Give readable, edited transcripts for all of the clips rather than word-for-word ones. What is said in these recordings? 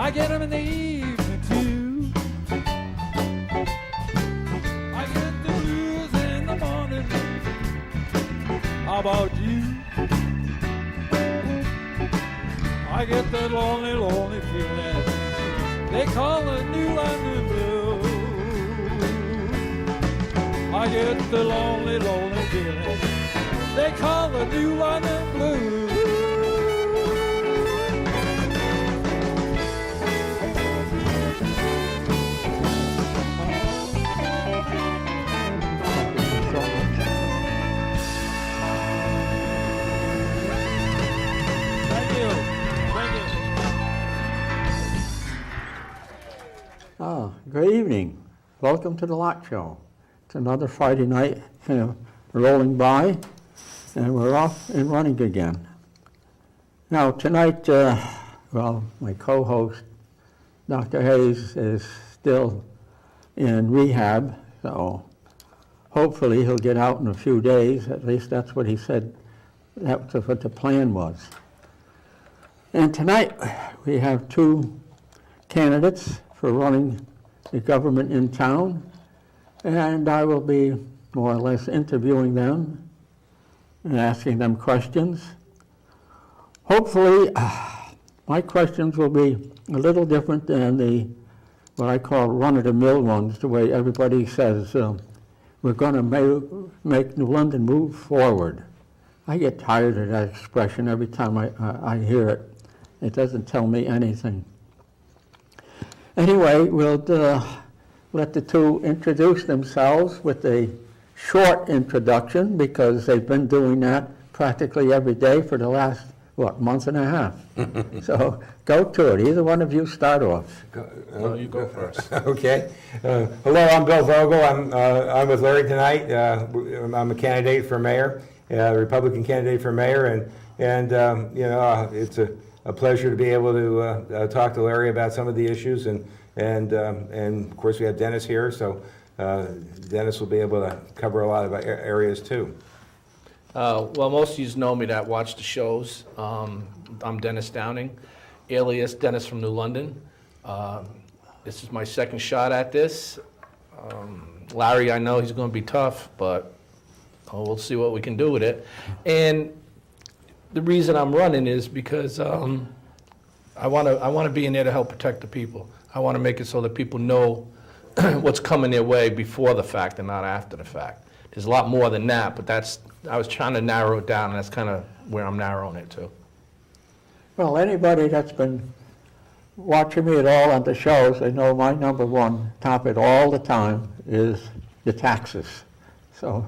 I get them in the evening too. I get the blues in the morning. How about you? I get that lonely, lonely feeling they call the New London Blues. I get the lonely, lonely feeling they call the New London Blues. Good evening. Welcome to the LOT Show. It's another Friday night rolling by, and we're off and running again. Now tonight, my co-host, Dr. Hayes, is still in rehab, so hopefully he'll get out in a few days. At least that's what he said. That's what the plan was. And tonight we have two candidates for running the government in town, and I will be more or less interviewing them and asking them questions. Hopefully, my questions will be a little different than the what I call run-of-the-mill ones, the way everybody says, we're going to make New London move forward. I get tired of that expression every time I hear it. It doesn't tell me anything. Anyway, we'll let the two introduce themselves with a short introduction, because they've been doing that practically every day for the last, month and a half. So go to it. Either one of you start off. You go first. Okay. Hello, I'm Bill Vogl. I'm with Larry tonight. I'm a candidate for mayor, Republican candidate for mayor, and it's a pleasure to be able to talk to Larry about some of the issues, and of course we have Dennis here, so Dennis will be able to cover a lot of areas too. Well, most of you know me that watch the shows. I'm Dennis Downing, alias Dennis from New London. This is my second shot at this. Larry, I know he's going to be tough, but we'll see what we can do with it. And the reason I'm running is because I want to be in there to help protect the people. I want to make it so that people know what's coming their way before the fact and not after the fact. There's a lot more than that, but I was trying to narrow it down, and that's kind of where I'm narrowing it to. Well, anybody that's been watching me at all on the shows, they know my number one topic all the time is the taxes. So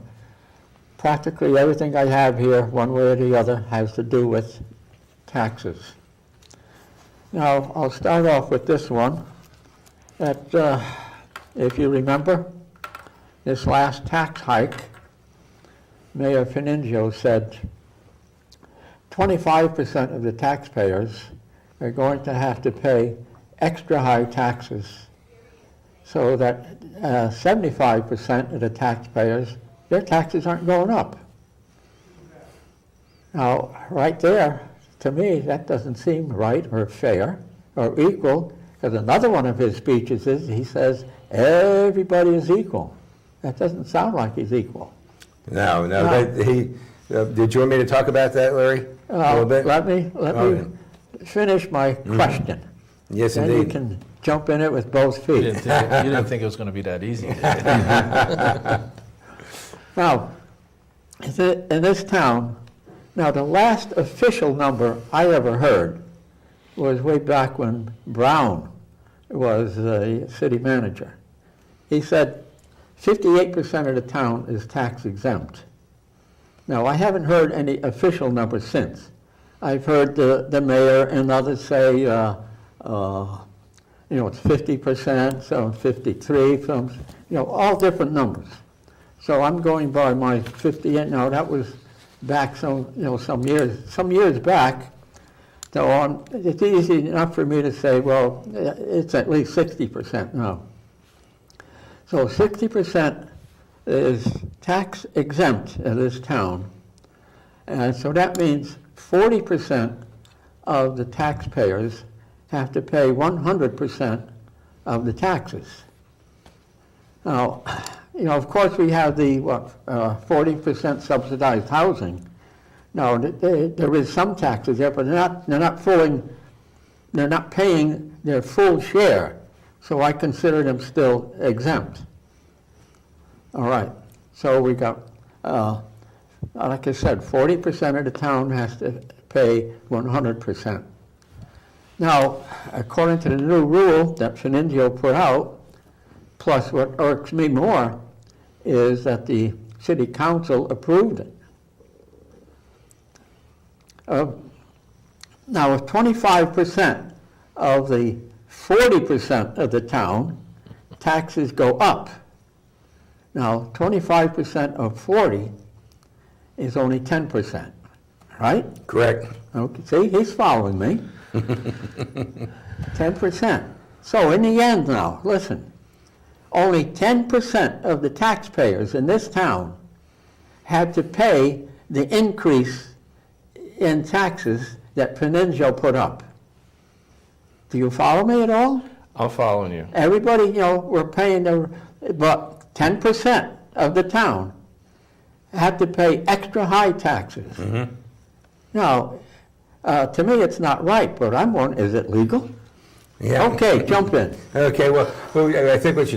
practically everything I have here, one way or the other, has to do with taxes. Now, I'll start off with this one. That, if you remember, this last tax hike, Mayor Finingio said 25% of the taxpayers are going to have to pay extra high taxes, so that 75% of the taxpayers, their taxes aren't going up. Now, right there, to me, that doesn't seem right or fair or equal, because another one of his speeches is, he says, everybody is equal. That doesn't sound like he's equal. No. Did you want me to talk about that, Larry? A little bit? Let me finish my question. Yes, then indeed. you can jump in it with both feet. You didn't think it was going to be that easy, did you? Now, in this town, now the last official number I ever heard was way back when Brown was the city manager. He said 58% of the town is tax exempt. Now, I haven't heard any official number since. I've heard the mayor and others say, it's 50%, some 53, some, all different numbers. So I'm going by my 58. Now, that was back some years back. So it's easy enough for me to say, well, it's at least 60% now. So 60% is tax exempt in this town. And so that means 40% of the taxpayers have to pay 100% of the taxes. Now, of course we have the 40% subsidized housing. Now, there is some taxes there, but they're not paying their full share, so I consider them still exempt. All right, so we got, like I said, 40% of the town has to pay 100%. Now, according to the new rule that Finingio put out, plus what irks me more is that the city council approved it. Now, if 25% of the 40% of the town taxes go up, now 25% of 40 is only 10%, right? Correct. Okay, see, he's following me. 10%. So in the end now, listen, only 10% of the taxpayers in this town had to pay the increase in taxes that Finingio put up. Do you follow me at all? I'm following you. Everybody, we're paying but 10% of the town had to pay extra high taxes. Mm-hmm. Now, to me, it's not right, but I'm wondering, is it legal? Yeah. Okay, jump in. Okay, well, I think what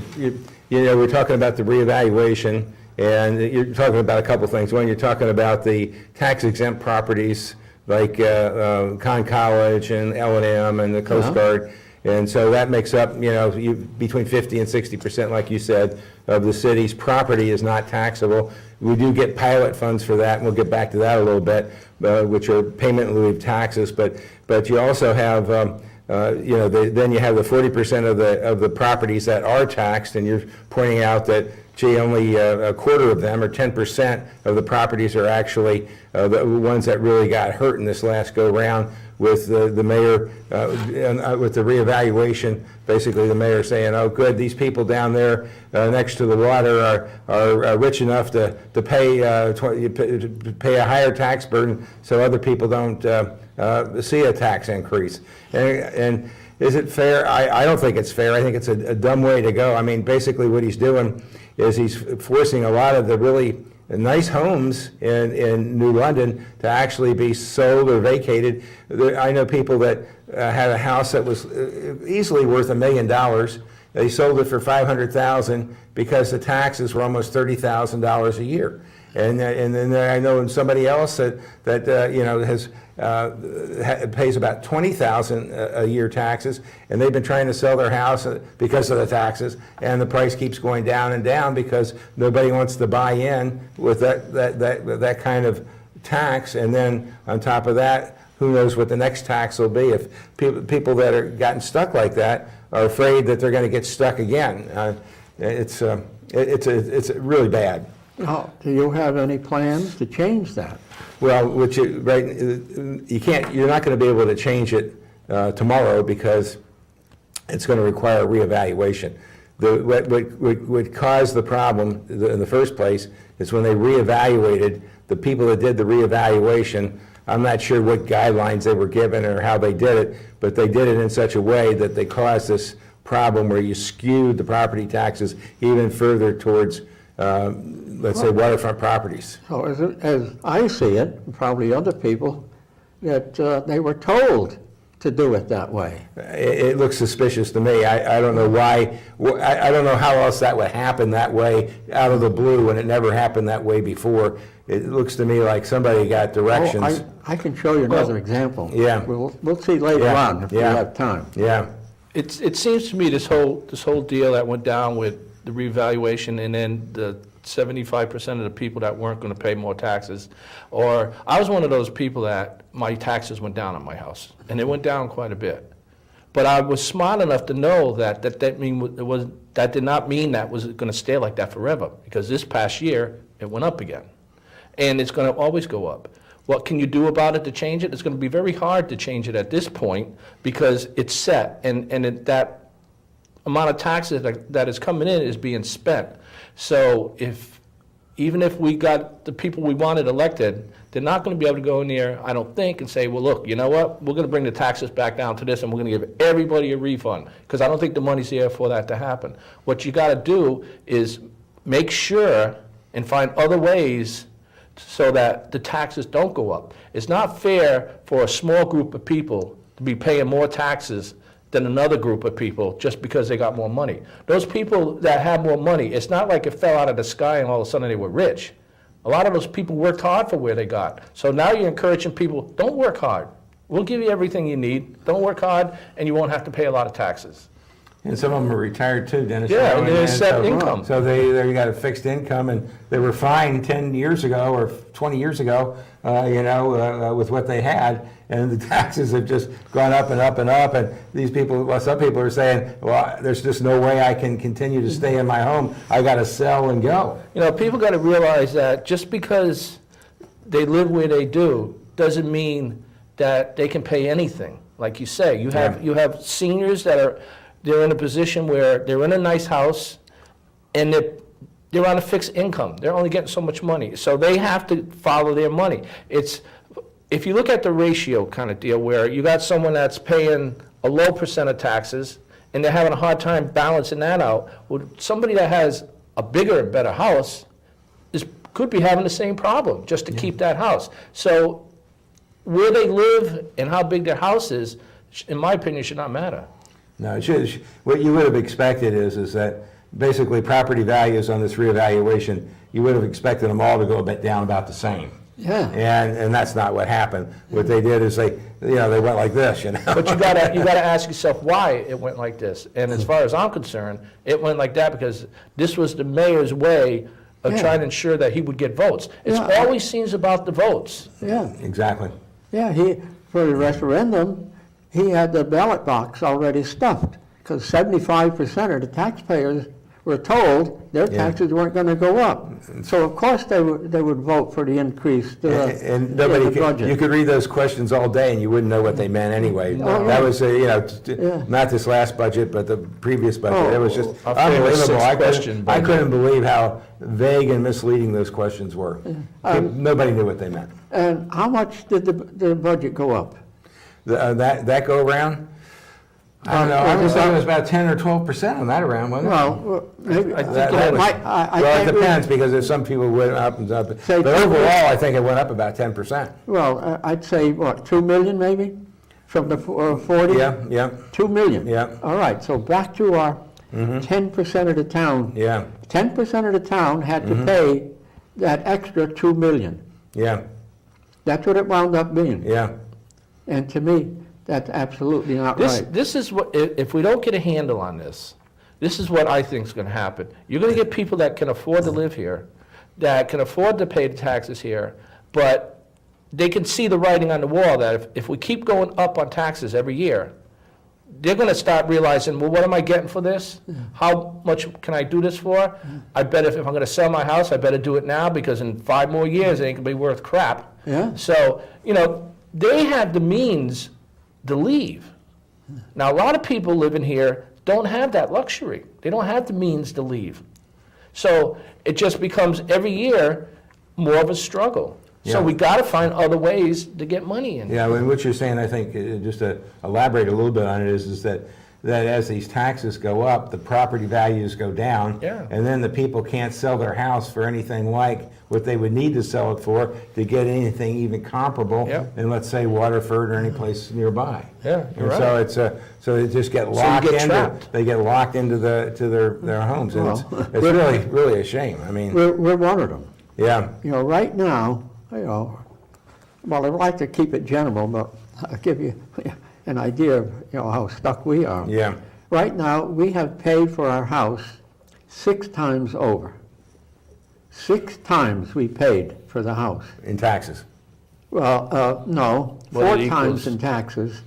we're talking about the reevaluation, and you're talking about a couple things. One, you're talking about the tax-exempt properties like Conn College and L&M and the Coast Guard. And so that makes up, between 50 and 60%, like you said, of the city's property is not taxable. We do get pilot funds for that, and we'll get back to that a little bit, which are payment in lieu of taxes. But you also have, then you have the 40% of the properties that are taxed, and you're pointing out that, only a quarter of them, or 10% of the properties are actually the ones that really got hurt in this last go-round with the mayor, with the reevaluation. Basically, the mayor saying, oh, good, these people down there next to the water are rich enough to pay a higher tax burden so other people don't see a tax increase. And is it fair? I don't think it's fair. I think it's a dumb way to go. I mean, basically what he's doing is he's forcing a lot of the really nice homes in New London to actually be sold or vacated. I know people that had a house that was easily worth $1 million. They sold it for $500,000 because the taxes were almost $30,000 a year. And then I know somebody else that has pays about $20,000 a year taxes, and they've been trying to sell their house because of the taxes, and the price keeps going down and down because nobody wants to buy in with that kind of tax. And then on top of that, who knows what the next tax will be? If people that are gotten stuck like that are afraid that they're going to get stuck again, it's really bad. Oh, do you have any plans to change that? Well, you can't. You're not going to be able to change it tomorrow because it's going to require a reevaluation. What caused the problem in the first place is when they reevaluated, the people that did the reevaluation, I'm not sure what guidelines they were given or how they did it, but they did it in such a way that they caused this problem where you skewed the property taxes even further towards let's say waterfront properties. So as I see it, probably other people, that they were told to do it that way. It looks suspicious to me. I don't know why. I don't know how else that would happen that way out of the blue when it never happened that way before. It looks to me like somebody got directions. I can show you another example. Yeah. We'll see later on if we have time. Yeah. It seems to me this whole deal that went down with the revaluation and then the 75% of the people that weren't going to pay more taxes, or I was one of those people that my taxes went down on my house, and they went down quite a bit. But I was smart enough to know that did not mean that was going to stay like that forever, because this past year it went up again, and it's going to always go up. What can you do about it to change it? It's going to be very hard to change it at this point because it's set, and that amount of taxes that is coming in is being spent. So if even if we got the people we wanted elected, they're not going to be able to go in there, I don't think, and say, well, look, you know what? We're going to bring the taxes back down to this, and we're going to give everybody a refund, because I don't think the money's there for that to happen. What you got to do is make sure and find other ways so that the taxes don't go up. It's not fair for a small group of people to be paying more taxes than another group of people just because they got more money. Those people that have more money, it's not like it fell out of the sky and all of a sudden they were rich. A lot of those people worked hard for where they got. So now you're encouraging people, don't work hard. We'll give you everything you need. Don't work hard, and you won't have to pay a lot of taxes. And some of them are retired too, Dennis. Yeah, and they set so, income. So they got a fixed income, and they were fine 10 years ago or 20 years ago, with what they had, and the taxes have just gone up and up and up. And these people, well, some people are saying, well, there's just no way I can continue to stay in my home. I got to sell and go. You know, people got to realize that just because they live where they do doesn't mean that they can pay anything. Like you say, you have seniors that they're in a position where they're in a nice house and they're on a fixed income. They're only getting so much money. So they have to follow their money. If you look at the ratio kind of deal where you got someone that's paying a low percent of taxes and they're having a hard time balancing that out, well, somebody that has a bigger and better house could be having the same problem just to keep that house. So where they live and how big their house is, in my opinion, should not matter. No, it should. What you would have expected is that basically property values on this reevaluation, you would have expected them all to go down about the same. Yeah. And that's not what happened. What they did is they went like this, But you gotta ask yourself why it went like this. And as far as I'm concerned, it went like that because this was the mayor's way of trying to ensure that he would get votes. It's always seems about the votes. Yeah. Exactly. Yeah, for the referendum, he had the ballot box already stuffed because 75% of the taxpayers were told their taxes weren't going to go up. So of course they would vote for the increase and nobody in the budget. You could read those questions all day and you wouldn't know what they meant anyway. That was not this last budget but the previous budget. It was just unbelievable. I couldn't believe how vague and misleading those questions were. Nobody knew what they meant. And how much did the budget go up? That go around? I don't know. I just thought it was about 10 or 12% on that around, wasn't it? Well, maybe. It depends because there's some people went up and up. But overall, I think it went up about 10%. Well, I'd say, what, 2 million maybe? From the 40? Yeah. 2 million? Yeah. All right, so back to our 10% of the town. Yeah. 10% of the town had to pay that extra 2 million. Yeah. That's what it wound up being. Yeah. And to me, that's absolutely not right. This is what, if we don't get a handle on this, this is what I think is going to happen. You're going to get people that can afford to live here, that can afford to pay the taxes here, but they can see the writing on the wall that if we keep going up on taxes every year, they're going to start realizing, well, what am I getting for this? How much can I do this for? I bet if I'm going to sell my house, I better do it now because in 5 more years it ain't going to be worth crap. Yeah. So, they have the means to leave. Now, a lot of people living here don't have that luxury. They don't have the means to leave. So it just becomes every year more of a struggle. So we got to find other ways to get money in. Yeah, and what you're saying, I think, just to elaborate a little bit on it, is that as these taxes go up, the property values go down, and then the people can't sell their house for anything like what they would need to sell it for to get anything even comparable in, let's say, Waterford or any place nearby. Yeah, you're and right. So they just get locked They get locked into their homes, and it's really a shame. I mean, we're one of them. Yeah. Right now, well, I'd like to keep it general, but I'll give you an idea of how stuck we are. Yeah. Right now, we have paid for our house 6 times over. 6 times we paid for the house. In taxes. Well, no, 4 times in taxes.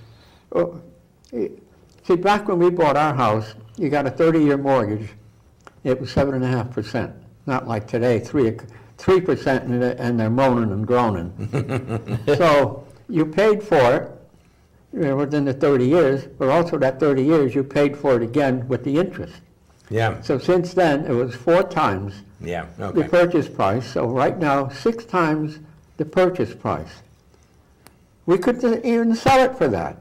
See, back when we bought our house, you got a 30-year mortgage. It was 7.5%. Not like today, 3% and they're moaning and groaning. So you paid for it within the 30 years, but also that 30 years you paid for it again with the interest. Yeah, So since then, it was 4 times yeah, the okay. purchase price, so right now, 6 times the purchase price. We couldn't even sell it for that.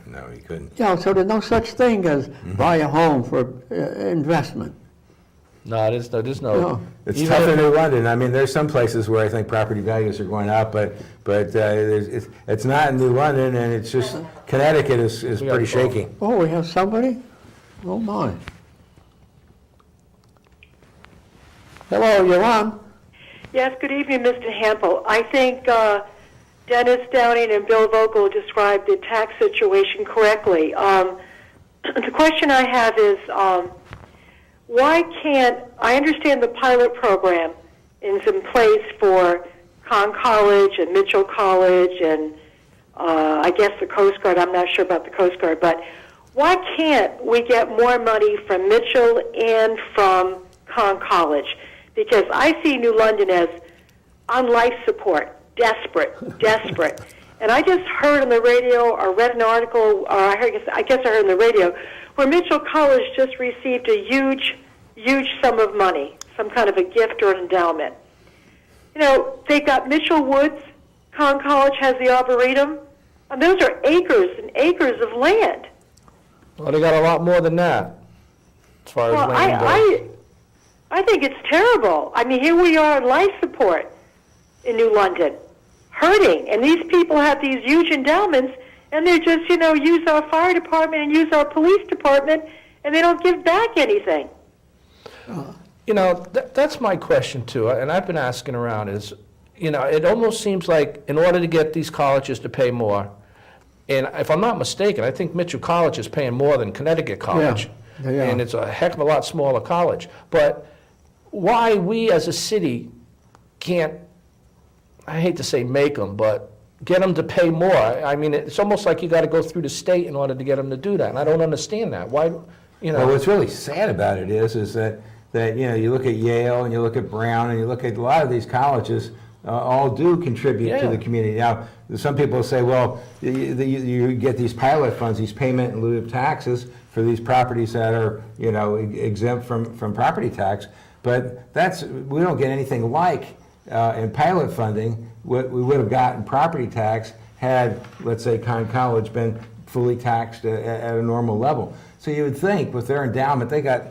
No, you couldn't. You know, so there's no such thing as buy a home for investment. No, there's no. No. It's even tough if- in New London. I mean, there's some places where I think property values are going up, but it's not in New London, and it's just, Connecticut is We got pretty a phone. shaky. Oh, we have somebody? Oh, my. Hello, you're on. Yes, good evening, Mr. Hample. I think Dennis Downing and Bill Vogl described the tax situation correctly. The question I have is, why can't, I understand the pilot program is in place for Conn College and Mitchell College and I guess the Coast Guard. I'm not sure about the Coast Guard, but why can't we get more money from Mitchell and from Conn College? Because I see New London as on life support, desperate. And I just heard on the radio or read an article, or I guess I heard on the radio, where Mitchell College just received a huge sum of money, some kind of a gift or an endowment. You know, they got Mitchell Woods, Conn College has the Arboretum, and those are acres and acres of land. Well, they got a lot more than that, as far as Well, land goes. I think it's terrible. I mean, here we are on life support in New London, hurting, and these people have these huge endowments, and they just, use our fire department and use our police department, and they don't give back anything. That's my question too, and I've been asking around is, it almost seems like in order to get these colleges to pay more, and if I'm not mistaken, I think Mitchell College is paying more than Connecticut College. Yeah, they are. And it's a heck of a lot smaller college. But why we as a city can't, I hate to say make them, but get them to pay more. I mean, it's almost like you got to go through the state in order to get them to do that, and I don't understand that. Why, Well, what's really sad about it is that you look at Yale and you look at Brown and you look at a lot of these colleges, all do contribute to the community. Now, some people say, well, you get these pilot funds, these payment in lieu of taxes for these properties that are, exempt from property tax, but we don't get anything like in pilot funding what we would have gotten property tax had, let's say, Conn College been fully taxed at a normal level. So you would think with their endowment, they got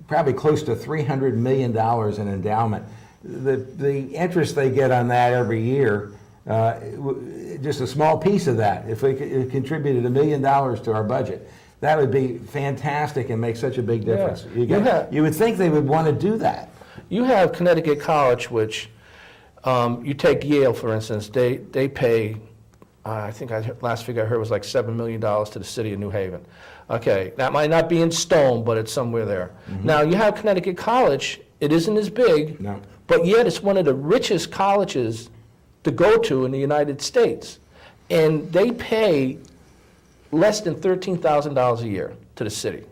probably close to $300 million in endowment. The interest they get on that every year, just a small piece of that, if we contributed $1 million to our budget, that would be fantastic and make such a big difference. Yeah. You would think they would want to do that. You have Connecticut College, which you take Yale, for instance, they pay, I think last figure I heard was like $7 million to the city of New Haven. Okay, that might not be in stone, but it's somewhere there. Mm-hmm. Now, you have Connecticut College, it isn't as big, No. but yet it's one of the richest colleges to go to in the United States. And they pay less than $13,000 a year to the city.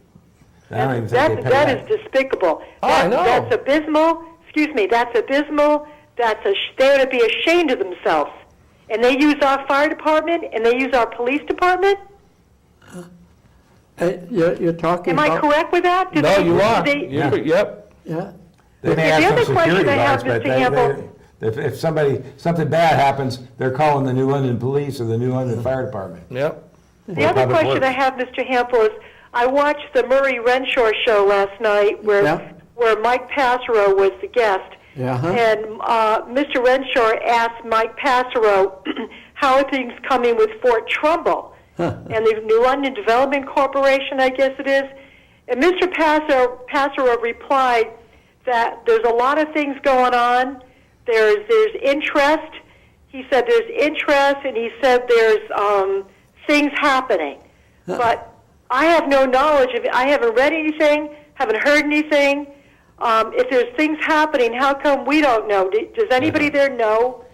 I don't even think they pay That is despicable. Oh, I know. That's abysmal. Excuse me, that's abysmal. They ought to be ashamed of themselves. And they use our fire department and they use our police department? You're talking Am about... I correct with that? Do No, they- you do are. they- Yep. Yeah. They may The have other some question security I have, guards, but Mr. Hample- if something bad happens, they're calling the New London Police or the New London Fire Department. Yep. The other Public question Works. I have, Mr. Hample, is I watched the Murray Renshaw show last night where Mike Passero was the guest. Yeah. And Mr. Renshaw asked Mike Passero how are things coming with Fort Trumbull and the New London Development Corporation, I guess it is. And Mr. Passero replied that there's a lot of things going on. There's interest. He said there's interest, and he said there's things happening. But I have no knowledge of it. I haven't read anything, haven't heard anything. If there's things happening, how come we don't know? Does anybody there know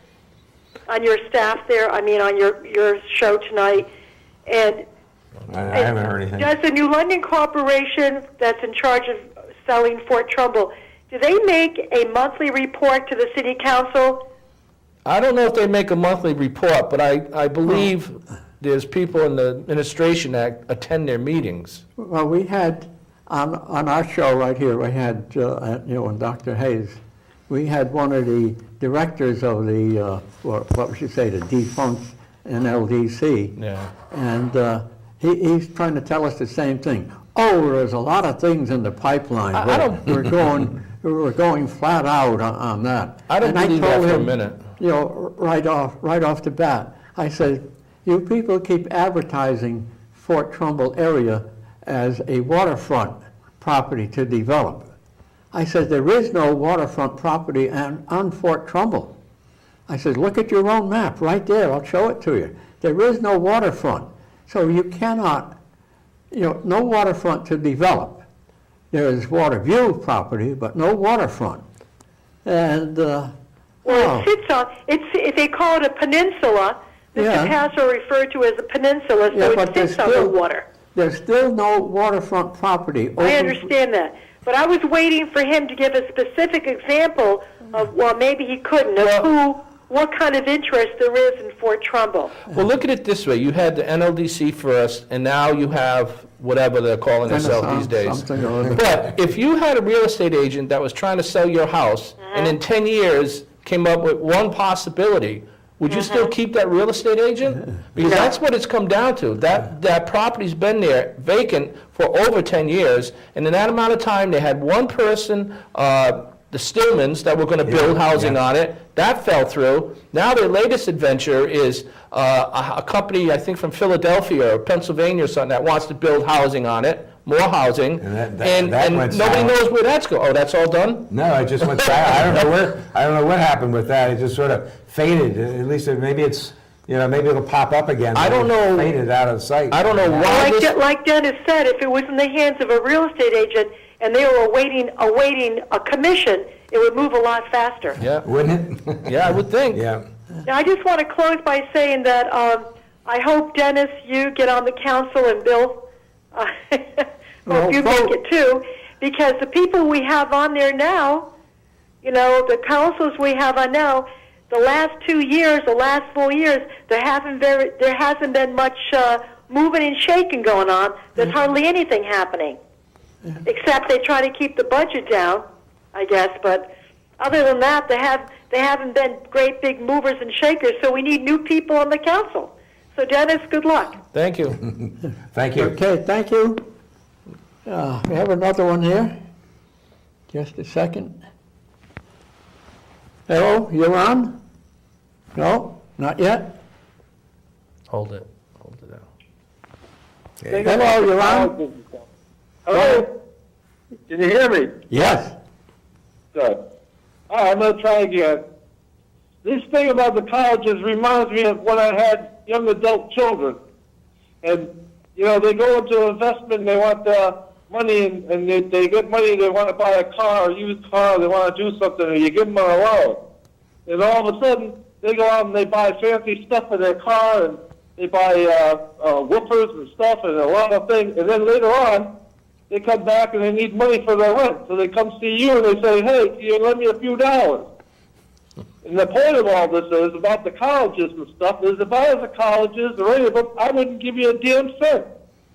on your staff there, I mean on your show tonight? And I haven't heard anything. does the New London Corporation that's in charge of selling Fort Trumbull, do they make a monthly report to the city council? I don't know if they make a monthly report, but I believe there's people in the administration that attend their meetings. Well, we had on our show right here, we had, and Dr. Hayes, we had one of the directors of the, what we should say, the defunct NLDC. Yeah. And he's trying to tell us the same thing. Oh, there's a lot of things in the pipeline. I don't- We're going flat out on that. I don't And believe that told for a him, minute. right off the bat, I said, you people keep advertising Fort Trumbull area as a waterfront property to develop. I said, there is no waterfront property on Fort Trumbull. I said, look at your own map right there. I'll show it to you. There is no waterfront. So you cannot, no waterfront to develop. There is water view property, but no waterfront. And, Well, it sits on, they call it a peninsula. Mr. Yeah. Passo referred to it as a peninsula, so but it there's sits on the still- water. there's still no waterfront property. I open- understand that. But I was waiting for him to give a specific example of, well, maybe he couldn't, of what kind of interest there is in Fort Trumbull. Well, look at it this way. You had the NLDC first, and now you have whatever they're calling themselves these days. Something or other. But if you had a real estate agent that was trying to sell your house, and in 10 years came up with one possibility, would you still keep that real estate agent? Because that's what it's come down to. That property's been there vacant for over 10 years, and in that amount of time, they had one person, the Stillmans, that were going to build housing on it. That fell through. Now their latest adventure is a company, I think from Philadelphia or Pennsylvania or something, that wants to build housing on it, more housing, And that and went nobody south. knows where that's going. Oh, that's all done? No, it just went silent. I don't know what happened with that. It just sort of faded. At least maybe it's, maybe it'll pop up again. I don't know. Faded out of sight. I don't know why this... Like Dennis said, if it was in the hands of a real estate agent and they were awaiting a commission, it would move a lot faster. Yeah, Wouldn't it? yeah, I would think. Yeah. Now, I just want to close by saying that I hope, Dennis, you get on the council, and Bill, hope you make it too, because the people we have on there now, the councils we have on now, the last 2 years, the last 4 years, there hasn't been much moving and shaking going on. There's hardly anything happening, except they try to keep the budget down, I guess. But other than that, they haven't been great big movers and shakers. So we need new people on the council. So Dennis, good luck. Thank you. Thank you. Okay, thank you. We have another one here. Just a second. Hello, you're on? No, not yet? Hold it out. Hello, you're on? Hello? Can you hear me? Yes. Good. All right, I'm going to try again. This thing about the colleges reminds me of when I had young adult children. And, they go into investment and they want money, and they get money, they want to buy a car, a used car, they want to do something, and you give them a loan. And all of a sudden, they go out and they buy fancy stuff for their car, and they buy woofers and stuff and a lot of things. And then later on, they come back and they need money for their rent. So they come see you and they say, hey, can you lend me a few dollars? And the point of all this is about the colleges and stuff is if I was a colleges or any of them, I wouldn't give you a damn cent.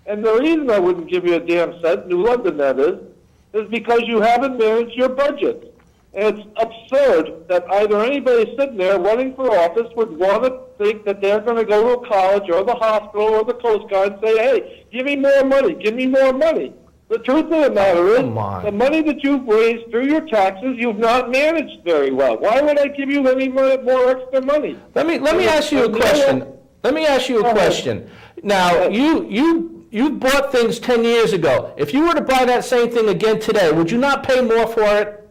And the reason I wouldn't give you a damn cent, New London that is because you haven't managed your budget. And it's absurd that either anybody sitting there running for office would want to think that they're going to go to a college or the hospital or the Coast Guard and say, hey, give me more money, give me more money. The truth of the matter is, the money that you've raised through your taxes, you've not managed very well. Why would I give you any more extra money? Let me ask you a question. Let me ask you a question. Now, you bought things 10 years ago. If you were to buy that same thing again today, would you not pay more for it?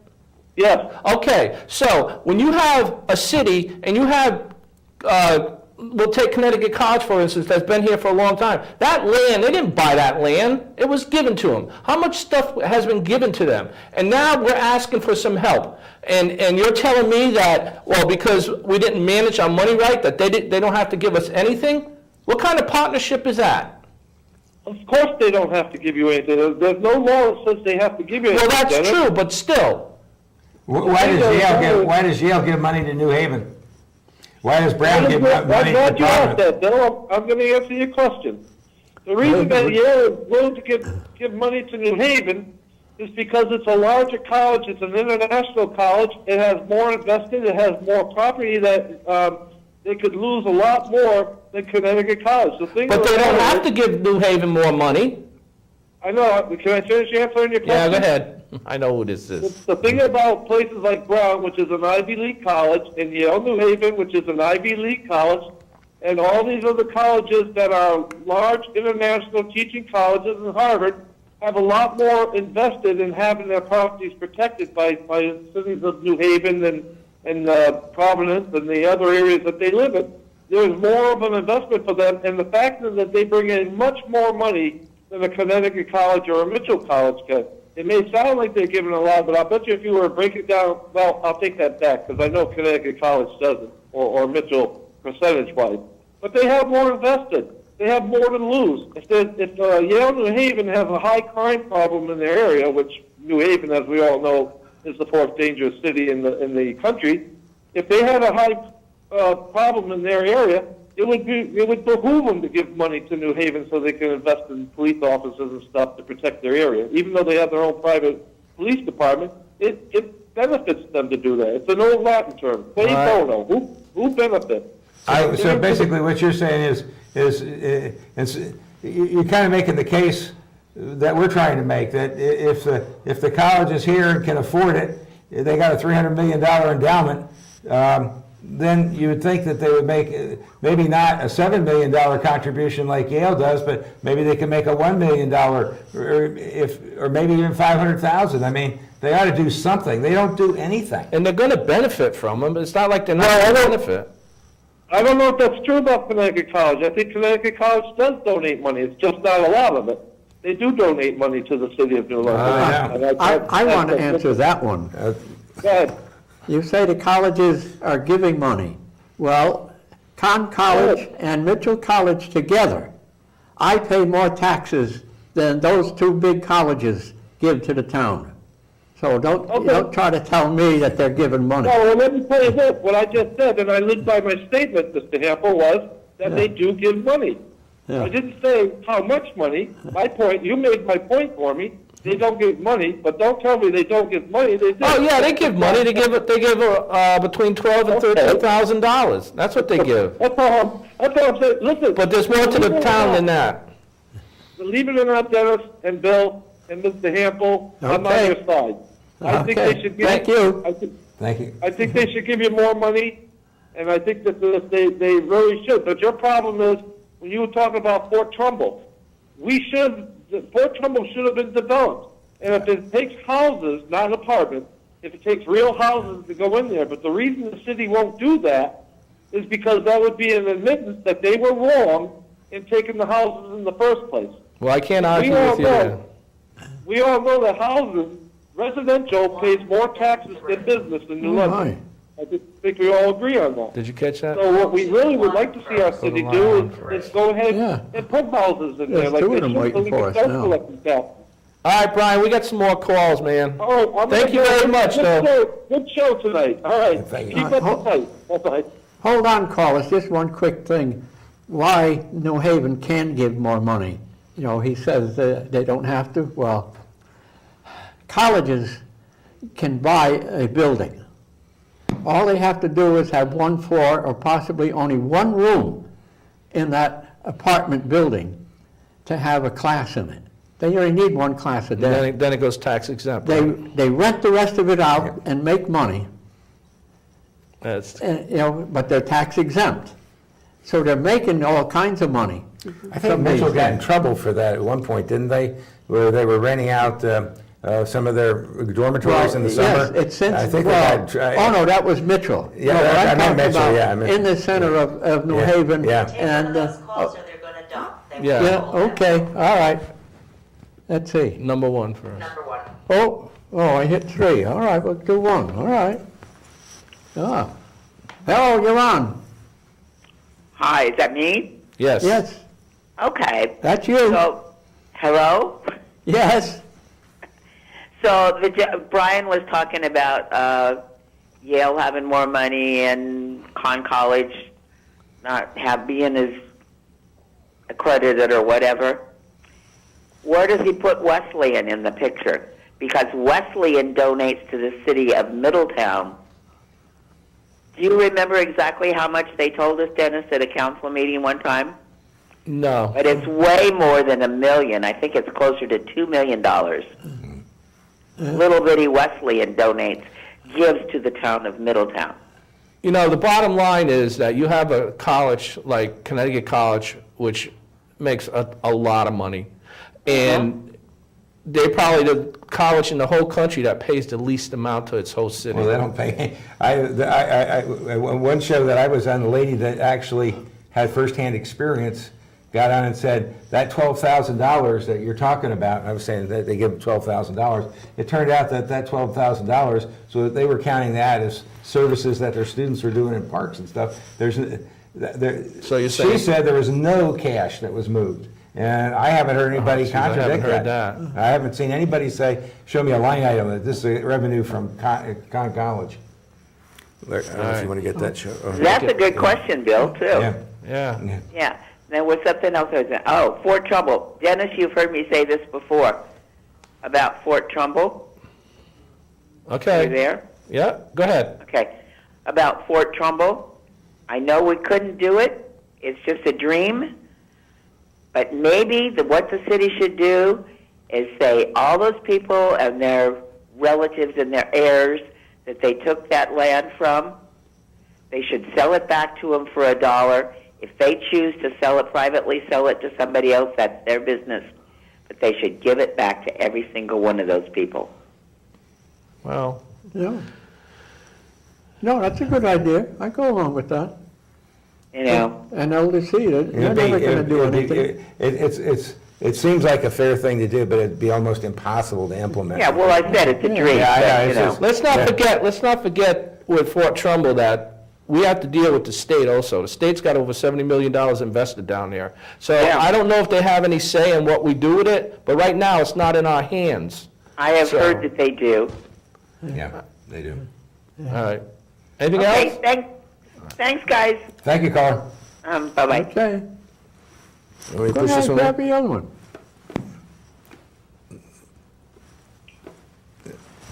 Yes. Okay, so when you have a city and you have, we'll take Connecticut College, for instance, that's been here for a long time. That land, they didn't buy that land. It was given to them. How much stuff has been given to them? And now we're asking for some help. And you're telling me that, well, because we didn't manage our money right, that they don't have to give us anything? What kind of partnership is that? Of course they don't have to give you anything. There's no law that says they have to give you anything. Well, that's true, but still. Why does Yale give money to New Haven? Why does Brown give money to I'm glad you asked Providence? that, Bill. I'm going to answer your question. The reason that Yale is willing to give money to New Haven is because it's a larger college, it's an international college, it has more invested, it has more property that they could lose a lot more than Connecticut College. But they don't have to give New Haven more money. I know. Can I finish answering your question? Yeah, go ahead. I know who this is. The thing about places like Brown, which is an Ivy League college, and Yale New Haven, which is an Ivy League college, and all these other colleges that are large international teaching colleges, and Harvard, have a lot more invested in having their properties protected by cities of New Haven and Providence and the other areas that they live in. There's more of an investment for them, and the fact is that they bring in much more money than a Connecticut College or a Mitchell College can. It may sound like they're giving a lot, but I'll bet you if you were to break it down, well, I'll take that back, because I know Connecticut College doesn't, or Mitchell percentage-wise. But they have more invested. They have more to lose. If Yale New Haven has a high crime problem in their area, which New Haven, as we all know, is the fourth dangerous city in the country, if they had a high problem in their area, it would behoove them to give money to New Haven so they can invest in police officers and stuff to protect their area. Even though they have their own private police department, it benefits them to do that. It's an old Latin term, quid bono. Who benefits? So basically what you're saying is you're kind of making the case that we're trying to make, that if the college is here and can afford it, they got a $300 million endowment, then you would think that they would make maybe not a $7 million contribution like Yale does, but maybe they can make a $1 million or maybe even $500,000. I mean, they ought to do something. They don't do anything. And they're going to benefit from them, but it's not like they're not going to benefit. I don't know if that's true about Connecticut College. I think Connecticut College does donate money. It's just not a lot of it. They do donate money to the city of New London. I want to answer that one. Go ahead. You say the colleges are giving money. Well, Conn College and Mitchell College together, I pay more taxes than those two big colleges give to the town. So don't try to tell me that they're giving money. No, well, let me tell you this. What I just said, and I live by my statement, Mr. Hample, was that they do give money. Yeah. I didn't say how much money. My point, you made my point for me. They don't give money, but don't tell me they don't give money. They do. Oh yeah, they give money. They give between $12,000 and $13,000. That's what they give. That's all I'm saying. Listen. But there's more to the town than that. Believe it or not, Dennis and Bill and Mr. Hample, I'm on your side. I think they should give. Thank you. Thank you. I think they should give you more money, and I think that they really should. But your problem is, when you were talking about Fort Trumbull, Fort Trumbull should have been developed. And if it takes houses, not apartments, if it takes real houses to go in there, but the reason the city won't do that is because that would be an admittance that they were wrong in taking the houses in the first place. Well, I can't argue with you there. We all know that houses, residential, pays more taxes than business in New London. I think we all agree on that. Did you catch that? So what we really would like to see our city do is go ahead and put houses in there. There's two of them waiting for us now. All right, Brian, we got some more calls, man. All right, Thank you very much, though. Good show tonight. All right. Thank you. Keep up the fight. Bye-bye. Hold on, callers, just one quick thing. Why New Haven can give more money? You know, he says they don't have to. Well, colleges can buy a building. All they have to do is have one floor or possibly only one room in that apartment building to have a class in it. They only need one class a day. Then it goes tax exempt. They rent the rest of it out and make money, but they're tax exempt. So they're making all kinds of money. I think Mitchell got in trouble for that at one point, didn't they? Where they were renting out some of their dormitories in the summer. Yes, it's since. I think oh no, that was Mitchell. Yeah, no, I meant Mitchell. Yeah, in the center of New Haven. Yeah. And those calls or they're going to dump. yeah. Okay. All right. Let's see. Number one for us. Number one. Oh, I hit 3. All right, we'll do 1. All right. Hello, you're on. Hi, is that me? Yes. Yes. Okay. That's you. So, hello? Yes. So, Brian was talking about Yale having more money and Conn College not being as accredited or whatever. Where does he put Wesleyan in the picture? Because Wesleyan donates to the city of Middletown. Do you remember exactly how much they told us, Dennis, at a council meeting one time? No. But it's way more than $1 million. I think it's closer to $2 million. Little bitty Wesleyan gives to the town of Middletown. You know, the bottom line is that you have a college like Connecticut College, which makes a lot of money. And they're probably the college in the whole country that pays the least amount to its host city. Well, they don't pay. One show that I was on, the lady that actually had firsthand experience got on and said, that $12,000 that you're talking about, I was saying that they give them $12,000, it turned out that $12,000, so that they were counting that as services that their students were doing in parks and stuff. So you're saying, she said there was no cash that was moved. And I haven't heard anybody contradict that. I haven't seen anybody say, show me a line item that this is revenue from Con College. I don't know if you want to get that show. That's a good question, Bill, too. Yeah. Yeah. There was something else I was saying. Oh, Fort Trumbull. Dennis, you've heard me say this before about Fort Trumbull. Okay. Are you there? Yeah, go ahead. Okay. About Fort Trumbull. I know we couldn't do it. It's just a dream. But maybe what the city should do is say all those people and their relatives and their heirs that they took that land from, they should sell it back to them for $1. If they choose to sell it privately, sell it to somebody else, that's their business. But they should give it back to every single one of those people. Well. Yeah. No, that's a good idea. I go along with that. You know. And LDC, they're never going to do anything. It seems like a fair thing to do, but it'd be almost impossible to implement. Yeah, well, I said it's a dream. Let's not forget with Fort Trumbull that we have to deal with the state also. The state's got over $70 million invested down there. So I don't know if they have any say in what we do with it, but right now it's not in our hands. I have heard that they do. Yeah, they do. All right. Anything else? Thanks, guys. Thank you, caller. Bye-bye. Okay. You want me to Go push ahead, this one? grab the other one.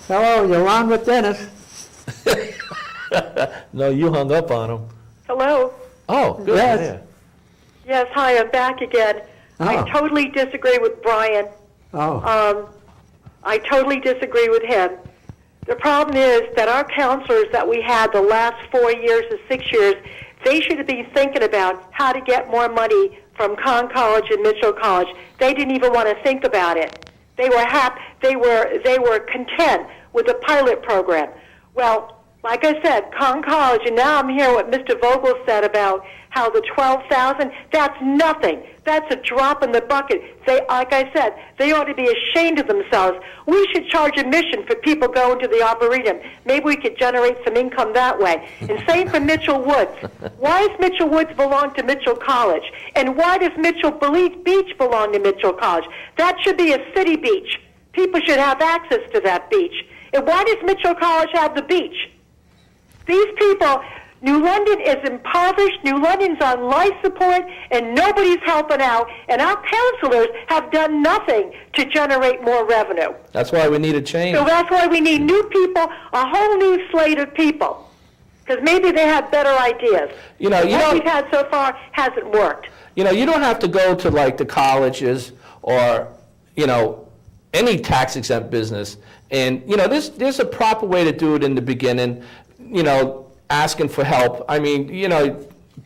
Hello, you're on with Dennis. No, you hung up on him. Hello? Oh, good. Yes. Yes, hi, I'm back again. I totally disagree with Brian. I totally disagree with him. The problem is that our counselors that we had the last 4 years or 6 years, they should be thinking about how to get more money from Conn College and Mitchell College. They didn't even want to think about it. They were happy. They were content with the pilot program. Well, like I said, Conn College, and now I'm hearing what Mr. Vogl said about how the $12,000, that's nothing. That's a drop in the bucket. Like I said, they ought to be ashamed of themselves. We should charge admission for people going to the Arboretum. Maybe we could generate some income that way. And same for Mitchell Woods. Why does Mitchell Woods belong to Mitchell College? And why does Mitchell Beach belong to Mitchell College? That should be a city beach. People should have access to that beach. And why does Mitchell College have the beach? These people, New London is impoverished, New London's on life support, and nobody's helping out, and our counselors have done nothing to generate more revenue. That's why we need a change. So that's why we need new people, a whole new slate of people, because maybe they have better ideas. What we've had so far hasn't worked. You don't have to go to like the colleges or, any tax-exempt business. And, there's a proper way to do it in the beginning. Asking for help. I mean,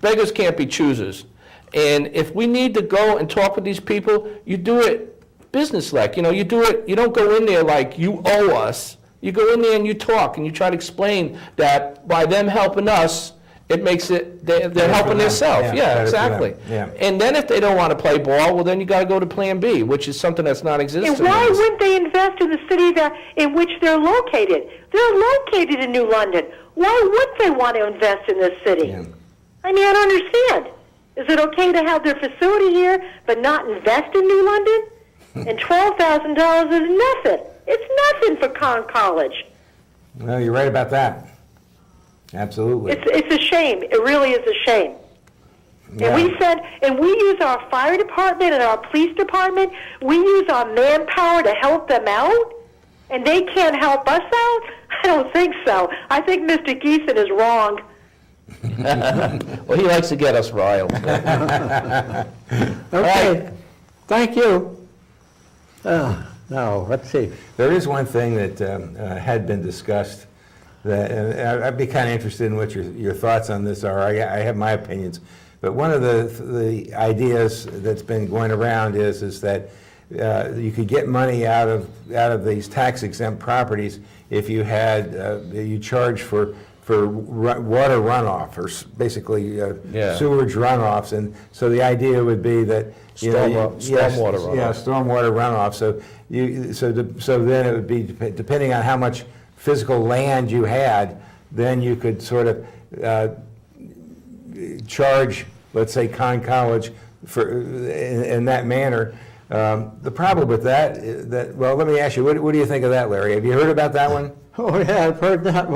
beggars can't be choosers. And if we need to go and talk with these people, you do it business-like. You do it, you don't go in there like you owe us. You go in there and you talk and you try to explain that by them helping us, it makes it, they're helping themselves. Yeah, exactly. Yeah. And then if they don't want to play ball, well, then you got to go to Plan B, which is something that's non-existent. And why wouldn't they invest in the city in which they're located? They're located in New London. Why would they want to invest in this city? Yeah. I mean, I don't understand. Is it okay to have their facility here but not invest in New London? And $12,000 is nothing. It's nothing for Conn College. No, you're right about that. Absolutely. It's a shame. It really is a shame. And we use our fire department and our police department. We use our manpower to help them out, and they can't help us out? I don't think so. I think Mr. Geeson is wrong. Well, he likes to get us riled. Okay, thank you. Now, let's see. There is one thing that had been discussed that I'd be kind of interested in what your thoughts on this are. I have my opinions, but one of the ideas that's been going around is that you could get money out of these tax exempt properties if you had you charge for water runoff, or basically sewage runoffs, and so the idea would be that stormwater runoff. Yeah, stormwater runoff. So so then it would be depending on how much physical land you had, then you could sort of charge, let's say, Conn College for in that manner. The problem with that, well, let me ask you, what do you think of that, Larry? Have you heard about that one? Oh, yeah, I've heard that,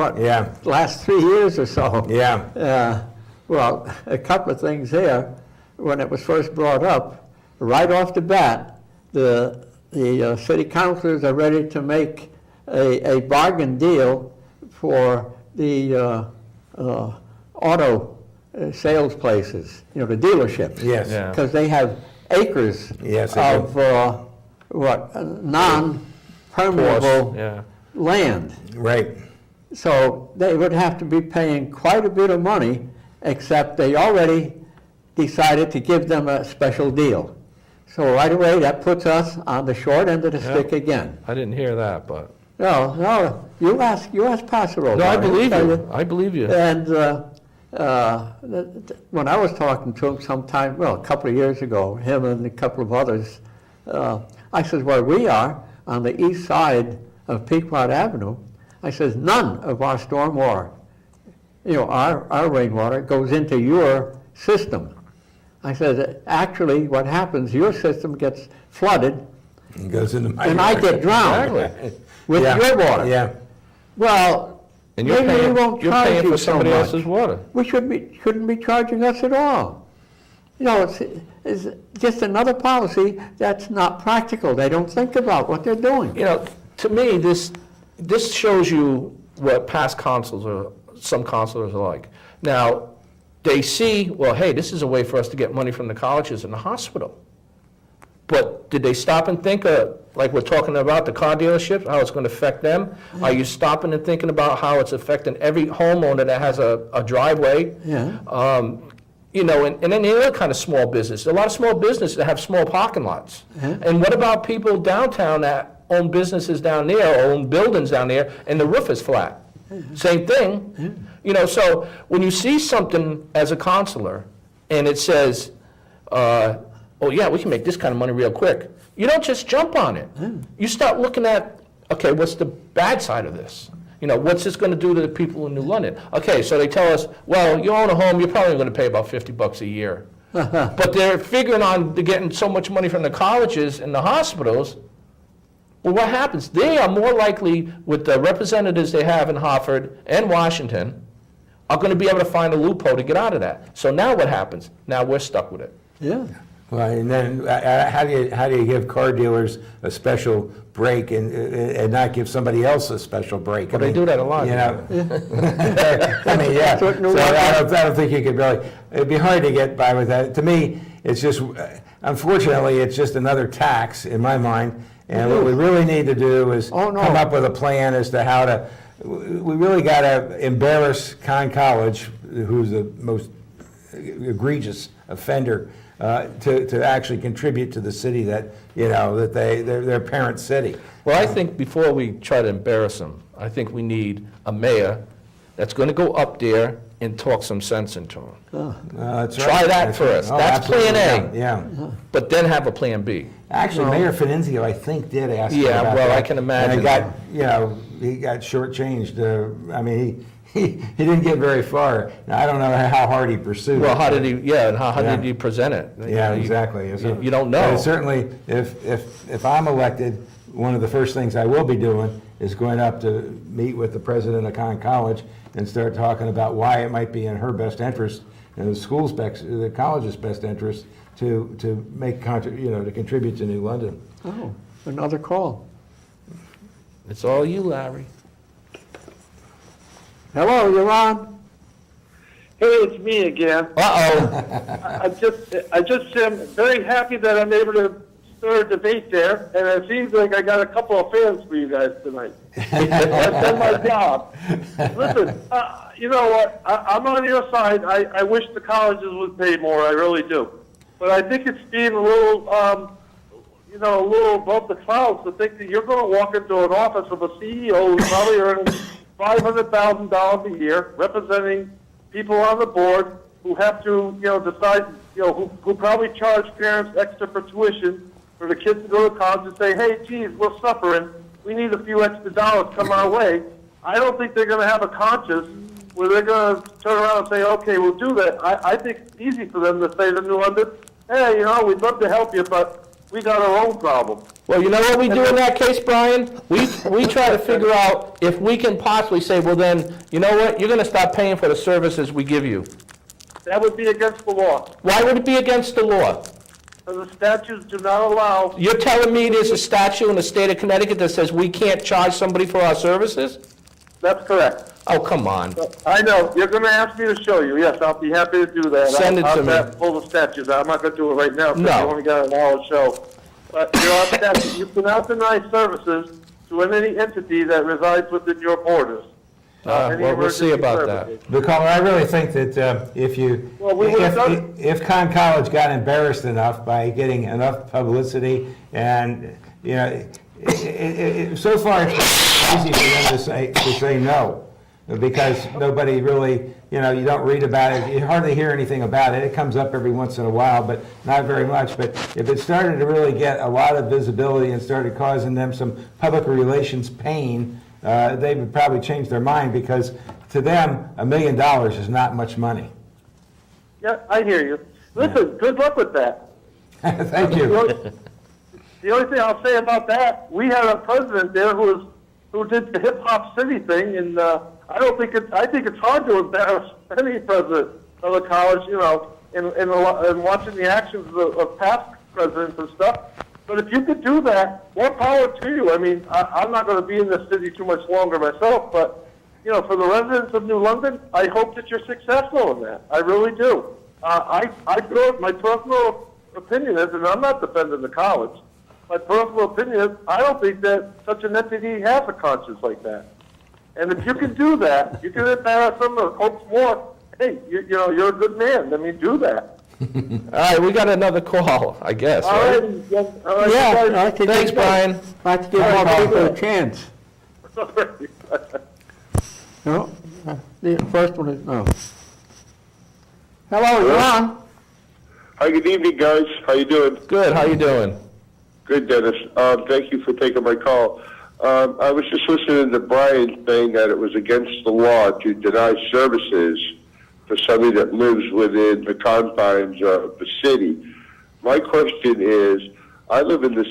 last 3 years or so. Yeah. Well, a couple of things there. When it was first brought up, right off the bat, the city councilors are ready to make a bargain deal for the auto sales places, the dealerships. Yes. Because they have acres of non-permeable land. Right. So they would have to be paying quite a bit of money, except they already decided to give them a special deal. So right away, that puts us on the short end of the stick again. I didn't hear that, but... No, you ask Passero. No, I believe you. I believe you. And when I was talking to him sometime, a couple of years ago, him and a couple of others, I said, where we are on the east side of Pequot Avenue, I says, none of our storm water, our rainwater goes into your system. I said, actually, what happens, your system gets flooded, It goes into my and I get drowned with your water. Yeah. Well, And you're maybe we paying, won't you're charge paying you for so somebody much. else's water. We shouldn't be charging us at all. It's just another policy that's not practical. They don't think about what they're doing. To me, this shows you what past consuls or some consulars are like. Now, they see, well, hey, this is a way for us to get money from the colleges and the hospital. But did they stop and think, like we're talking about the car dealerships, how it's going to affect them? Are you stopping and thinking about how it's affecting every homeowner that has a driveway? Yeah. And then the other kind of small business. A lot of small businesses that have small parking lots. And what about people downtown that own businesses down there, or own buildings down there, and the roof is flat? Same thing. So when you see something as a consular, and it says, oh yeah, we can make this kind of money real quick, you don't just jump on it. You start looking at, okay, what's the bad side of this? What's this going to do to the people in New London? Okay, so they tell us, well, you own a home, you're probably going to pay about $50 a year. But they're figuring on getting so much money from the colleges and the hospitals. Well, what happens? They are more likely, with the representatives they have in Hartford and Washington, are going to be able to find a loophole to get out of that. So now what happens? Now we're stuck with it. Yeah. Well, and then how do you give car dealers a special break and not give somebody else a special break? Well, they do that a lot. I mean, yeah. So I don't think you could really. It'd be hard to get by with that. To me, it's just, unfortunately, it's just another tax in my mind. And what we really need to do is come up with a plan as to how to. We really got to embarrass Conn College, who's the most egregious offender, to actually contribute to the city that that they're their parent city. Well, I think before we try to embarrass them, I think we need a mayor that's going to go up there and talk some sense into them. That's right. Try that first. That's plan A. Yeah. But then have a plan B. Actually, Mayor Finenzio, I think, did ask him about well, that. I can imagine. And he got shortchanged. I mean, he didn't get very far. Now, I don't know how hard he pursued it. Well, how did he? And how did he present it? Exactly. You don't know. But certainly, if I'm elected, one of the first things I will be doing is going up to meet with the president of Conn College and start talking about why it might be in her best interest the school's the college's best interest to make to contribute to New London. Oh, another call. It's all you, Larry. Hello, you're on. Hey, it's me again. Uh-oh. I just am very happy that I'm able to start a debate there, and it seems like I got a couple of fans for you guys tonight. That's done my job. Listen, you know what? I'm on your side. I wish the colleges would pay more. I really do. But I think it's being a little, a little above the clouds to think that you're going to walk into an office of a CEO who's probably earning $500,000 a year, representing people on the board who have to, decide, who probably charge parents extra for tuition for the kids to go to college and say, hey, geez, we're suffering. We need a few extra dollars come our way. I don't think they're going to have a conscience where they're going to turn around and say, okay, we'll do that. I think it's easy for them to say to New London, hey, we'd love to help you, but we got our own problem. Well, you know what we do in that case, Brian? We try to figure out if we can possibly say, well then, you know what, you're gonna stop paying for the services we give you. That would be against the law. Why would it be against the law? Because the statutes do not allow. You're telling me there's a statute in the state of Connecticut that says we can't charge somebody for our services? That's correct. Oh, come on. I know. You're going to ask me to show you. Yes, I'll be happy to do that. Send it to me. I'll pull the statutes. I'm not going to do it right now because No. you only got an hour show. But you're on statute. You cannot deny services to any entity that resides within your borders. Any Well, we'll see emergency about services. that. Because I really think that if Conn College got embarrassed enough by getting enough publicity, and so far it's easy for them to say no, because nobody really, you don't read about it, you hardly hear anything about it. It comes up every once in a while, but not very much. But if it started to really get a lot of visibility and started causing them some public relations pain, they would probably change their mind, because to them, $1 million is not much money. Yeah, I hear you. Listen, good luck with that. Thank you. The only thing I'll say about that, we had a president there who did the hip hop city thing, and I think it's hard to embarrass any president of a college, in watching the actions of past presidents and stuff. But if you could do that, more power to you. I mean, I'm not going to be in the city too much longer myself, but for the residents of New London, I hope that you're successful in that. I really do. My personal opinion is, and I'm not defending the college, my personal opinion is, I don't think that such an entity has a conscience like that. And if you can do that, you can embarrass them or hope more. Hey, you're a good man. I mean, do that. All right, we got another call, I guess. All Right? right. Yeah, I think Thanks, Brian. I'd like to give more people a chance. No, the first one is, no. Hello, you're on. Hi, good evening, guys. How you doing? Good, how you doing? Good, Dennis. Thank you for taking my call. I was just listening to Brian saying that it was against the law to deny services for somebody that lives within the confines of the city. My question is, I live in this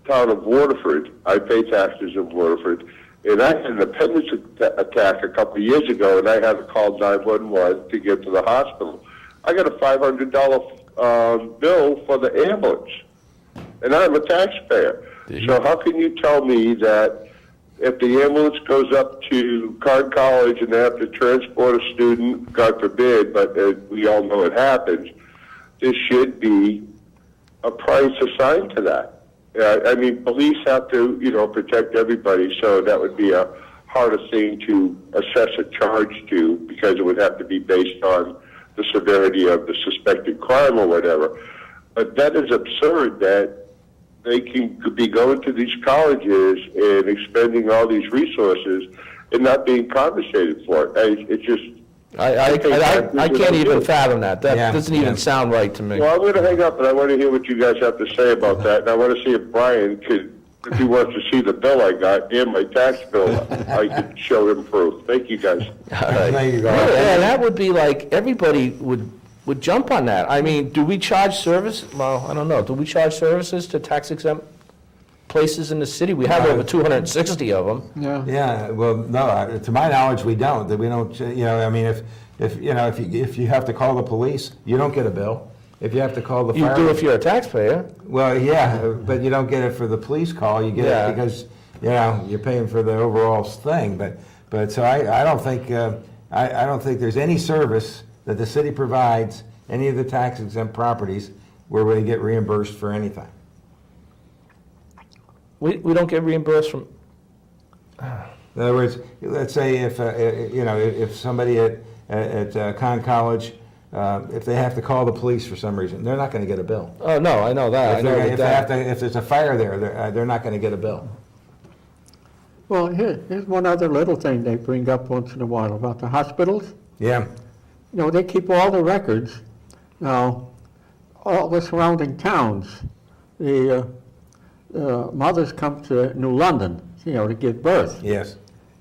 town of Waterford. I pay taxes in Waterford. And I had an appendix attack a couple of years ago, and I had to call 911 to get to the hospital. I got a $500 bill for the ambulance, and I'm a taxpayer. So how can you tell me that if the ambulance goes up to Conn College and they have to transport a student, God forbid, but we all know it happens, there should be a price assigned to that? I mean, police have to, protect everybody, so that would be a harder thing to assess a charge to, because it would have to be based on the severity of the suspected crime or whatever. But that is absurd that they can be going to these colleges and expending all these resources and not being compensated for it. It's just... I can't even fathom that. That doesn't even sound right to me. Well, I'm going to hang up, and I want to hear what you guys have to say about that. And I want to see if Brian could, if he wants to see the bill I got and my tax bill, I could show him proof. Thank you, guys. All right. There you go. Yeah, that would be like, everybody would jump on that. I mean, do we charge service? Well, I don't know. Do we charge services to tax-exempt places in the city? We have over 260 of them. Yeah. Yeah, well, no, to my knowledge, we don't. That we don't, I mean, if you have to call the police, you don't get a bill. If you have to call the You fire. do if you're a taxpayer. Well, yeah, but you don't get it for the police call, you get Yeah. it because, you're paying for the overall thing, but so I don't think, I don't think there's any service that the city provides, any of the tax exempt properties, where they get reimbursed for anything. We don't get reimbursed from, In other words, let's say if somebody at Conn College, if they have to call the police for some reason, they're not gonna get a bill. oh, no, I know that. I know that. If there's a fire there, they're not gonna get a bill. Well, here's one other little thing they bring up once in a while about the hospitals. Yeah, They keep all the records. Now, all the surrounding towns, the mothers come to New London, to give birth. yes.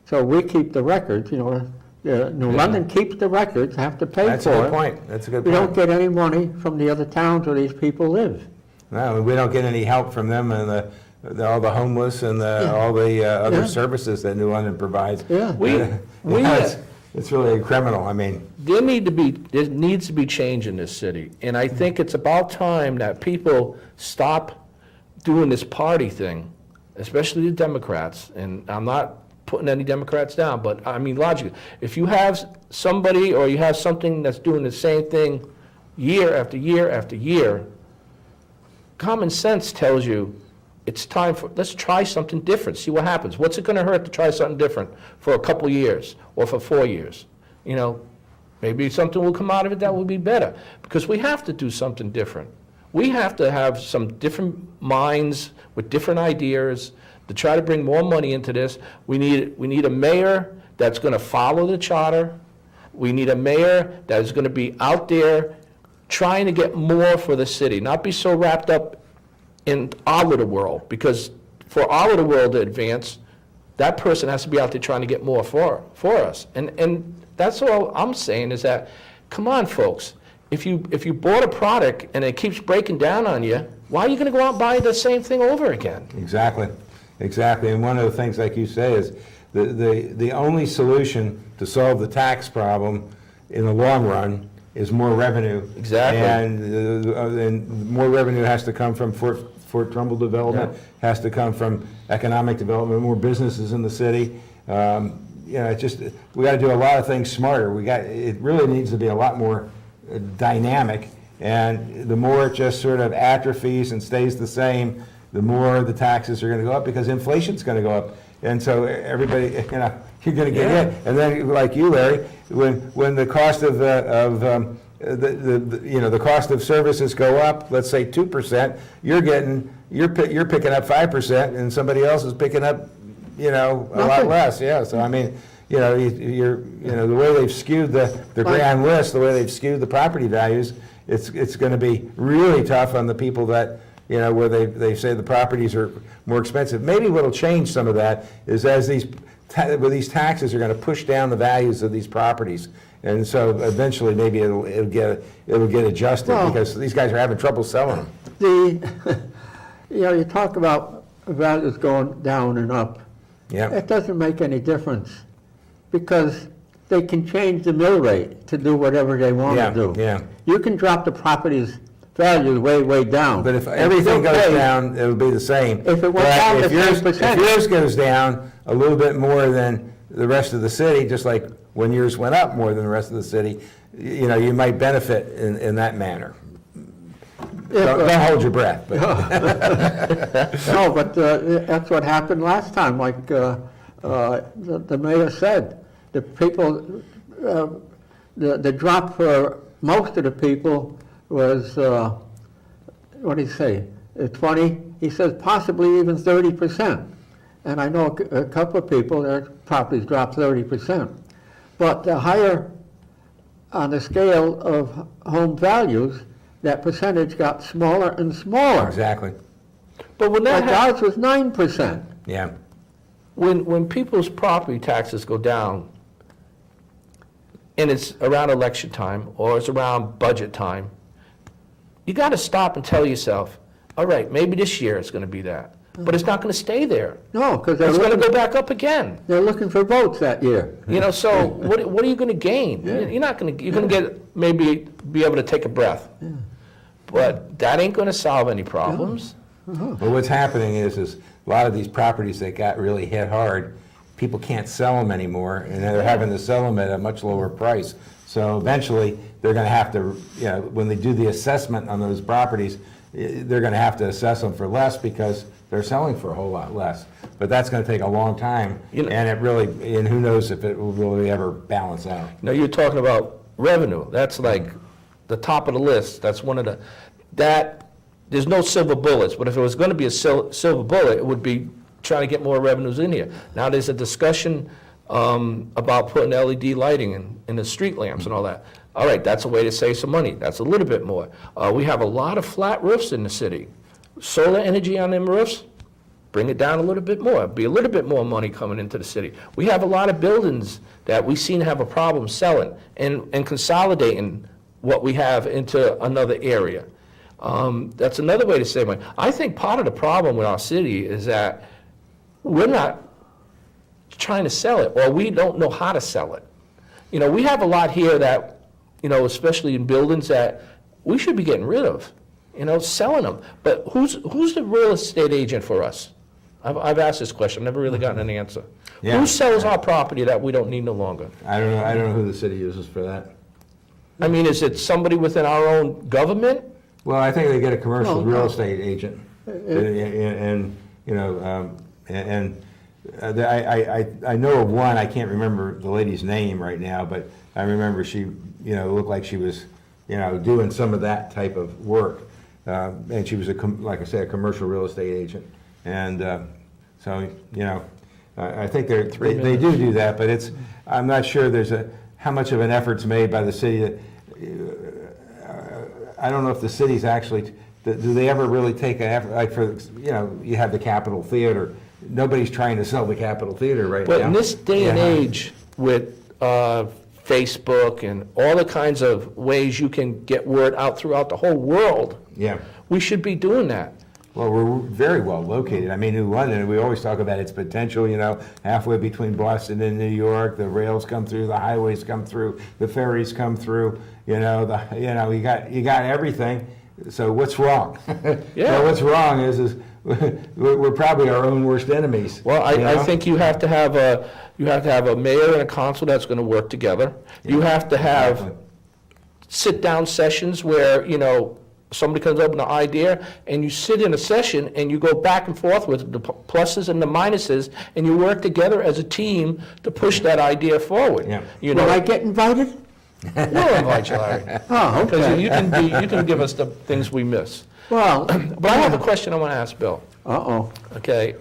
So we keep the records, New London keeps the records, have to pay That's a for good it. point, that's a good We don't point. get any money from the other towns where these people live. No, we don't get any help from them and all the homeless and all the other Yeah. services that New London provides. Yeah. It's really criminal, I mean. There needs to be change in this city, and I think it's about time that people stop doing this party thing, especially the Democrats, and I'm not putting any Democrats down, but I mean logically, if you have somebody or you have something that's doing the same thing year after year after year, common sense tells you it's time let's try something different, see what happens. What's it gonna hurt to try something different for a couple years or for 4 years? Maybe something will come out of it that will be better, because we have to do something different. We have to have some different minds with different ideas to try to bring more money into this. We need a mayor that's gonna follow the charter. We need a mayor that is gonna be out there trying to get more for the city, not be so wrapped up in all of the world, because for all of the world to advance, that person has to be out there trying to get more for us. And that's all I'm saying is that, come on, folks, if you bought a product and it keeps breaking down on you, why are you gonna go out and buy the same thing over again? Exactly. And one of the things, like you say, is the only solution to solve the tax problem in the long run is more revenue. Exactly. And more revenue has to come from Fort Trumbull development, has to come from economic development, more businesses in the city. It's just, we gotta do a lot of things smarter. It really needs to be a lot more dynamic, and the more it just sort of atrophies and stays the same, the more the taxes are gonna go up, because inflation's gonna go up. And so everybody, you're gonna get hit. And then, like you, Larry, when the cost of the cost of services go up, let's say 2%, you're picking up 5%, and somebody else is picking up, a lot less. Yeah. So I mean, the way they've skewed the grand list, the way they've skewed the property values, it's going to be really tough on the people that, where they say the properties are more expensive. Maybe what'll change some of that is as these taxes are going to push down the values of these properties. And so eventually maybe it'll get adjusted, because these guys are having trouble selling them. You talk about values going down and up. Yeah. It doesn't make any difference, because they can change the mill rate to do whatever they want to do. Yeah. You can drop the property's value way, way down. But if everything goes down, it'll be the same. If it went down to 10%. If yours goes down a little bit more than the rest of the city, just like when yours went up more than the rest of the city, you might benefit in that manner. Don't hold your breath. But. No, but that's what happened last time. Like the mayor said, the people, the drop for most of the people was, what did he say, 20? He says possibly even 30%. And I know a couple of people, their properties dropped 30%. But higher on the scale of home values, that percentage got smaller and smaller. Exactly. But when that ours was 9%. Yeah. When people's property taxes go down, and it's around election time or it's around budget time, you got to stop and tell yourself, all right, maybe this year it's going to be that. but it's not going to stay there. No, because It's going to go back up again. they're looking for votes that year. So what are you going to gain? Yeah. You're not going to, you're going to get, maybe be able to take a breath. But that ain't going to solve any problems. But what's happening is a lot of these properties that got really hit hard, people can't sell them anymore, and they're having to sell them at a much lower price. So eventually, they're going to have to, when they do the assessment on those properties, they're going to have to assess them for less because they're selling for a whole lot less. But that's going to take a long time, and who knows if it will really ever balance out. You're talking about revenue. That's like the top of the list. That's one of there's no silver bullets, but if it was going to be a silver bullet, it would be trying to get more revenues in here. Now there's a discussion about putting LED lighting in the street lamps and all that. All right, that's a way to save some money. That's a little bit more. We have a lot of flat roofs in the city. Solar energy on them roofs, bring it down a little bit more. Be a little bit more money coming into the city. We have a lot of buildings that we seem to have a problem selling and consolidating what we have into another area. That's another way to save money. I think part of the problem with our city is that we're not trying to sell it, or we don't know how to sell it. We have a lot here that, especially in buildings that we should be getting rid of, selling them. But who's the real estate agent for us? I've asked this question, I've never really gotten an answer. Yeah. Who sells our property that we don't need no longer? I don't know who the city uses for that. I mean, is it somebody within our own government? Well, I think they get a commercial No, real no. estate agent, I know of one. I can't remember the lady's name right now, but I remember she, looked like she was, doing some of that type of work, and she was like I said, a commercial real estate agent, and so I think they do that, but I'm not sure how much of an effort's made by the city. I don't know if the city's actually, do they ever really take an effort, like for, you have the Capitol Theater. Nobody's trying to sell the Capitol Theater right now. But in this day and age with Facebook and all the kinds of ways you can get word out throughout the whole world, we should be doing that. Well, we're very well located. I mean, New London, we always talk about its potential, halfway between Boston and New York, the rails come through, the highways come through, the ferries come through, you got everything. So what's wrong? Yeah. So what's wrong is we're probably our own worst enemies. Well, I think you have to have a mayor and a council that's going to work together. You have to have sit-down sessions where, somebody comes up with an idea, and you sit in a session, and you go back and forth with the pluses and the minuses, and you work together as a team to push that idea forward. Yeah. Will I get invited? We'll invite you, Larry. Oh, okay. Because you can give us the things we miss. Well, But I have a question I want to ask Bill. uh-oh. Okay,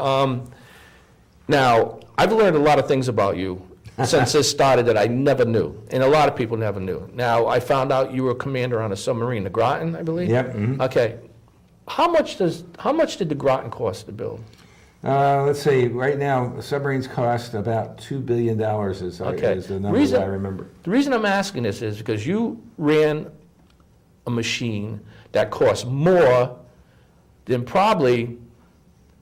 now, I've learned a lot of things about you since this started that I never knew, and a lot of people never knew. Now, I found out you were a commander on a submarine, the Groton, I believe? Yep. Mhm. Okay. How much did the Groton cost to build? Let's see, right now, submarines cost about $2 billion is the number that I remember. The reason I'm asking this is because you ran a machine that cost more than probably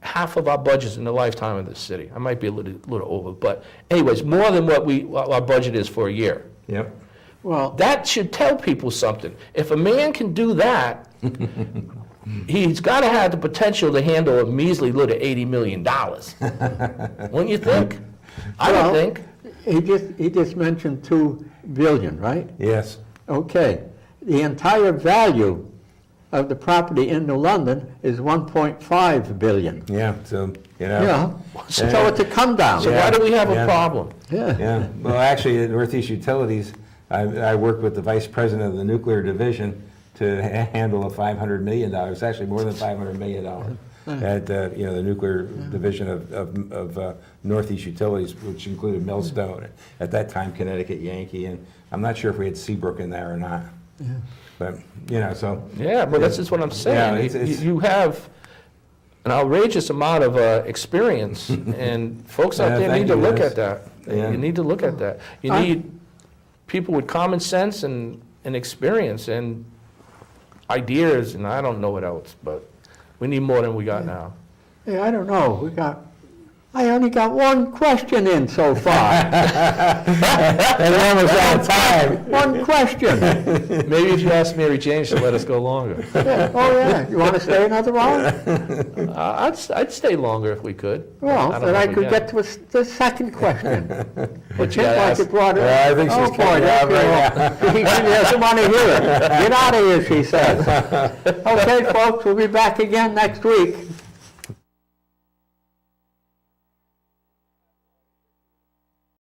half of our budgets in the lifetime of this city. I might be a little over, but anyways, more than what our budget is for a year. Yep. Well, That should tell people something. If a man can do that, he's got to have the potential to handle a measly little $80 million. Wouldn't you think? I well, don't think. he just mentioned $2 billion, right? Yes. Okay. The entire value of the property in New London is $1.5 billion. Yeah, so, Yeah. So it's a come down. So why do we have a problem? Yeah. Yeah, well, actually, at Northeast Utilities, I worked with the vice president of the nuclear division to handle a $500 million, actually more than $500 million at, the nuclear division of Northeast Utilities, which included Millstone, at that time Connecticut Yankee, and I'm not sure if we had Seabrook in there or not. Yeah. But, so. Yeah, but that's just what I'm saying. Yeah, You have an outrageous amount of experience, and folks out there need to look at that. Yeah. You need to look at that. You need people with common sense and experience and ideas, and I don't know what else, but we need more than we got now. Yeah, I don't know. I only got one question in so far. And we're almost out of time. One question. Maybe if you ask Mary Jane, she'll let us go longer. Yeah. Oh, yeah. You want to stay another hour? I'd stay longer if we could. Well, don't then know I if we could can. get to the second question. But you Seems gotta like ask- you brought it. Yeah, I think she's boy, coming that's out right good. She doesn't want to hear it. Get out of here, she says. Okay, folks, we'll be back again next week.